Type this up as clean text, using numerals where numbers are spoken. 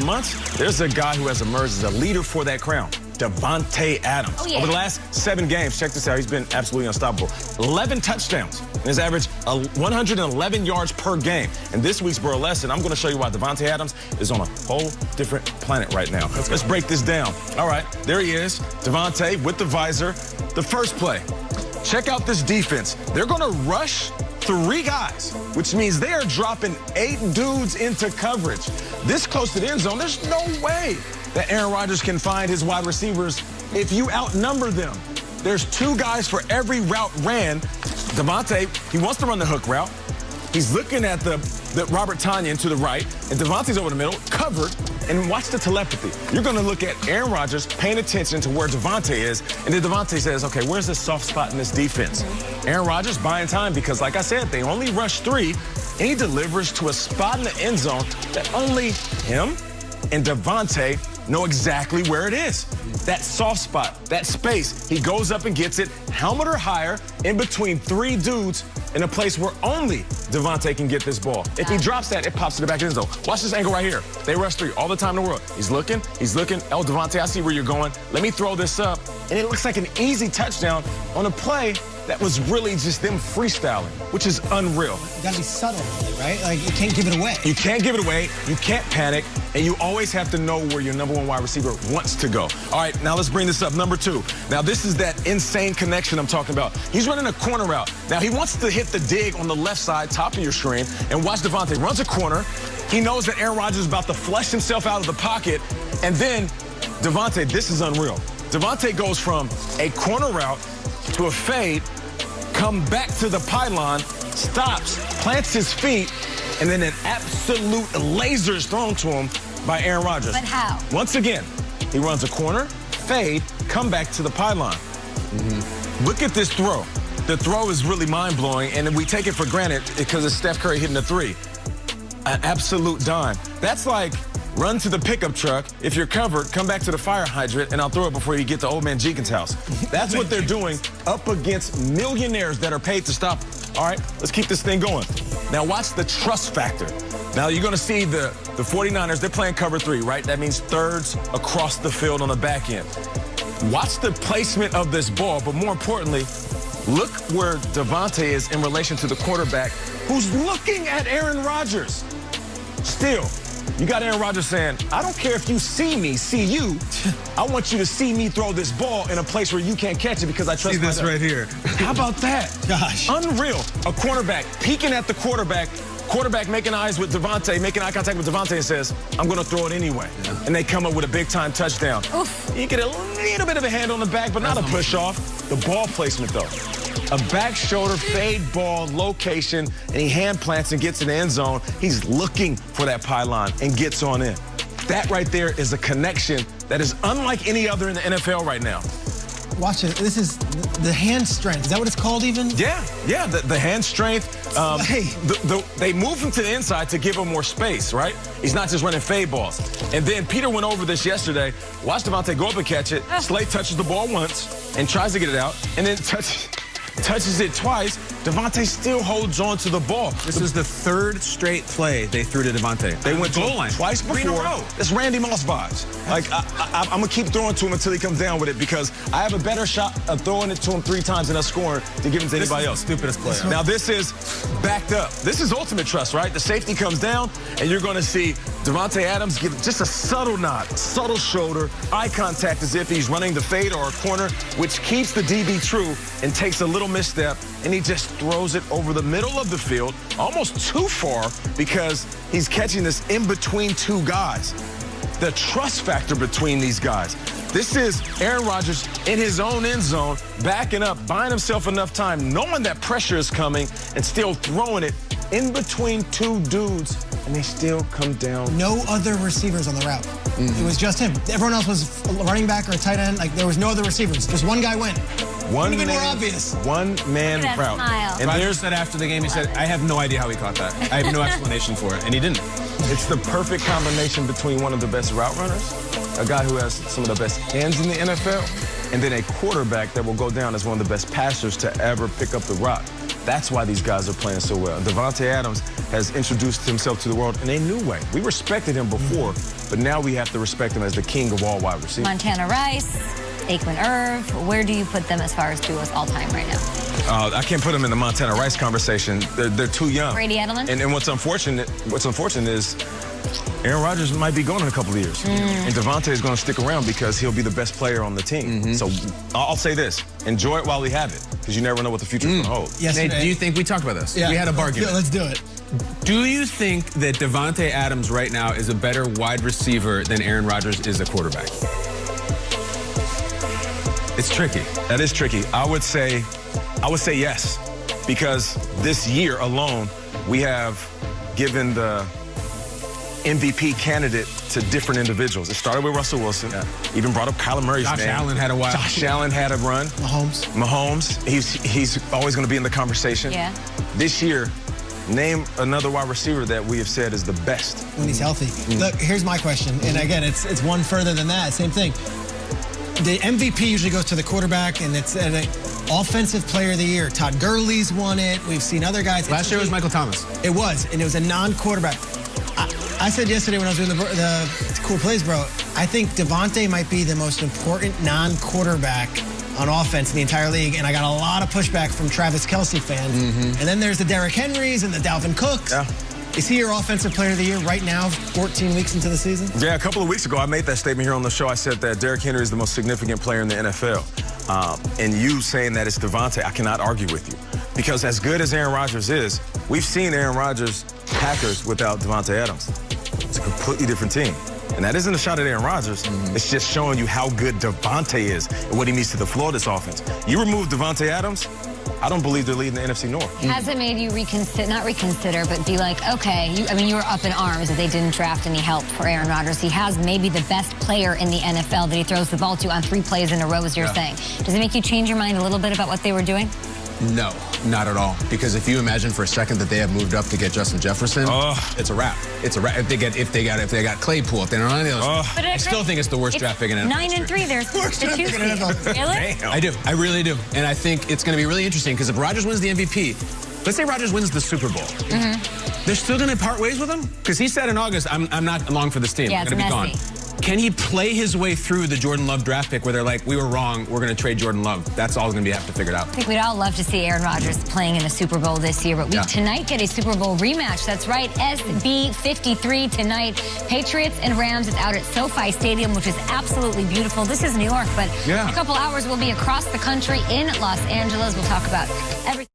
months, there's a guy who has emerged as a leader for that crown, Davante Adams. Oh, yeah. Over the last 7 games, check this out, he's been absolutely unstoppable. 11 touchdowns, and his average 111 yards per game. And this week's Burleson, I'm going to show you why Davante Adams is on a whole different planet right now. Let's break this down. All right, there he is, Davante with the visor. The first play, check out this defense. They're going to rush 3 guys, which means they are dropping 8 dudes into coverage. This close to the end zone, there's no way that Aaron Rodgers can find his wide receivers if you outnumber them. There's 2 guys for every route ran. Davante, he wants to run the hook route. He's looking at the Robert Tonyan to the right, and Davante's over the middle, covered, and watch the telepathy. You're going to look at Aaron Rodgers, paying attention to where Davante is, and then Davante says, okay, where's the soft spot in this defense? Aaron Rodgers buying time because, like I said, they only rush 3, and he delivers to a spot in the end zone that only him and Davante know exactly where it is. That soft spot, that space, he goes up and gets it, helmet or higher, in between 3 dudes in a place where only Davante can get this ball. If he drops that, it pops to the back of the end zone. Watch this angle right here. They rush 3 all the time in the world. He's looking. Oh, Davante, I see where you're going. Let me throw this up. And it looks like an easy touchdown on a play that was really just them freestyling, which is unreal. You gotta be subtle, right? Like, you can't give it away. You can't give it away, you can't panic, and you always have to know where your #1 wide receiver wants to go. All right, now let's bring this up. Number 2. Now, this is that insane connection I'm talking about. He's running a corner route. Now, he wants to hit the dig on the left side, top of your screen, and watch Davante runs a corner. He knows that Aaron Rodgers is about to flush himself out of the pocket, and then Davante, this is unreal. Davante goes from a corner route to a fade, come back to the pylon, stops, plants his feet, and then an absolute laser is thrown to him by Aaron Rodgers. But how? Once again, he runs a corner, fade, come back to the pylon. Look at this throw. The throw is really mind-blowing, and we take it for granted because it's Steph Curry hitting a 3. An absolute dime. That's like run to the pickup truck. If you're covered, come back to the fire hydrant, and I'll throw it before you get to old man Jeekins' house. That's what they're doing up against millionaires that are paid to stop. All right, let's keep this thing going. Now watch the trust factor. Now you're going to see the 49ers, they're playing cover 3, right? That means thirds across the field on the back end. Watch the placement of this ball, but more importantly, look where Davante is in relation to the quarterback who's looking at Aaron Rodgers. Still, you got Aaron Rodgers saying, I don't care if you see me, see you. I want you to see me throw this ball in a place where you can't catch it because I trust myself. See this right here. How about that? Gosh. Unreal. A cornerback peeking at the quarterback making eyes with Davante, making eye contact with Davante and says, I'm going to throw it anyway. Yeah. And they come up with a big-time touchdown. Oof. You get a little bit of a hand on the back, but not a push-off. The ball placement, though. A back shoulder fade ball location, and he hand plants and gets in the end zone. He's looking for that pylon and gets on in. That right there is a connection that is unlike any other in the NFL right now. Watch it. This is the hand strength. Is that what it's called even? Yeah, the hand strength. They move him to the inside to give him more space, right? He's not just running fade balls. And then Peter went over this yesterday. Watch Davante go up and catch it. Slay touches the ball once and tries to get it out, and then touches it twice. Davante still holds on to the ball. This is the 3rd straight play they threw to Davante. They went goal line twice before. It's Randy Moss vibes. Like, I'm going to keep throwing to him until he comes down with it because I have a better shot of throwing it to him 3 times than us scoring to give it to anybody else. Stupidest play. Now, this is backed up. This is ultimate trust, right? The safety comes down, and you're going to see Davante Adams give just a subtle nod, subtle shoulder, eye contact as if he's running the fade or a corner, which keeps the DB true and takes a little misstep, and he just throws it over the middle of the field, almost too far because he's catching this in between 2 guys. The trust factor between these guys. This is Aaron Rodgers in his own end zone, backing up, buying himself enough time, knowing that pressure is coming, and still throwing it in between 2 dudes, and they still come down. No other receivers on the route. It was just him. Everyone else was a running back or a tight end. Like, there was no other receivers. Just one guy went. Couldn't have been more obvious. One-man route. And Rodgers said after the game, he said, I have no idea how he caught that. I have no explanation for it, and he didn't. It's the perfect combination between one of the best route runners, a guy who has some of the best hands in the NFL, and then a quarterback that will go down as one of the best passers to ever pick up the rock. That's why these guys are playing so well. Davante Adams has introduced himself to the world in a new way. We respected him before, but now we have to respect him as the king of all wide receivers. Montana Rice, Aikman Irv, where do you put them as far as duos all time right now? I can't put them in the Montana Rice conversation. They're too young. Brady Edelman? And what's unfortunate is Aaron Rodgers might be gone in a couple of years. And Davante is going to stick around because he'll be the best player on the team. So I'll say this. Enjoy it while we have it, because you never know what the future is going to hold. Yes, Nate, do you think we talked about this? Yeah. We had a bargain. Let's do it. Do you think that Davante Adams right now is a better wide receiver than Aaron Rodgers is a quarterback? It's tricky. That is tricky. I would say yes, because this year alone, we have given the MVP candidate to different individuals. It started with Russell Wilson. Even brought up Kyler Murray's name. Josh Allen had a while. Josh Allen had a run. Mahomes. He's always going to be in the conversation. Yeah. This year, name another wide receiver that we have said is the best. When he's healthy. Look, here's my question. And again, it's one further than that. Same thing. The MVP usually goes to the quarterback, and it's an offensive player of the year. Todd Gurley's won it. We've seen other guys. Last year was Michael Thomas. It was, and it was a non-quarterback. I said yesterday when I was doing the cool plays, bro, I think Davante might be the most important non-quarterback on offense in the entire league, and I got a lot of pushback from Travis Kelce fans. And then there's the Derrick Henrys and the Dalvin Cooks. Is he your offensive player of the year right now, 14 weeks into the season? Yeah, a couple of weeks ago, I made that statement here on the show. I said that Derrick Henry is the most significant player in the NFL. And you saying that it's Davante, I cannot argue with you. Because as good as Aaron Rodgers is, we've seen Aaron Rodgers' Packers without Davante Adams. It's a completely different team. And that isn't a shot at Aaron Rodgers. It's just showing you how good Davante is and what he means to the floor of this offense. You remove Davante Adams, I don't believe they're leading the NFC North. Has it made you not reconsider, but be like, okay, you were up in arms that they didn't draft any help for Aaron Rodgers. He has maybe the best player in the NFL that he throws the ball to on 3 plays in a row, as you're saying. Does it make you change your mind a little bit about what they were doing? No, not at all. Because if you imagine for a second that they have moved up to get Justin Jefferson, it's a wrap. It's a wrap. If they got Claypool, if they don't have any of those, I still think it's the worst draft pick in NFL. 9-3. There's the 2 seed. Really? I do. I really do. And I think it's going to be really interesting because if Rodgers wins the MVP, let's say Rodgers wins the Super Bowl, they're still going to part ways with him? Because he said in August, I'm not along for this team. Yeah, I'm going to be gone. Can he play his way through the Jordan Love draft pick where they're like, we were wrong, we're going to trade Jordan Love? That's all going to have to figure it out. I think we'd all love to see Aaron Rodgers playing in a Super Bowl this year, but we tonight get a Super Bowl rematch. That's right, SB 53 tonight. Patriots and Rams. It's out at SoFi Stadium, which is absolutely beautiful. This is New York, but in a couple hours we'll be across the country in Los Angeles. We'll talk about everything.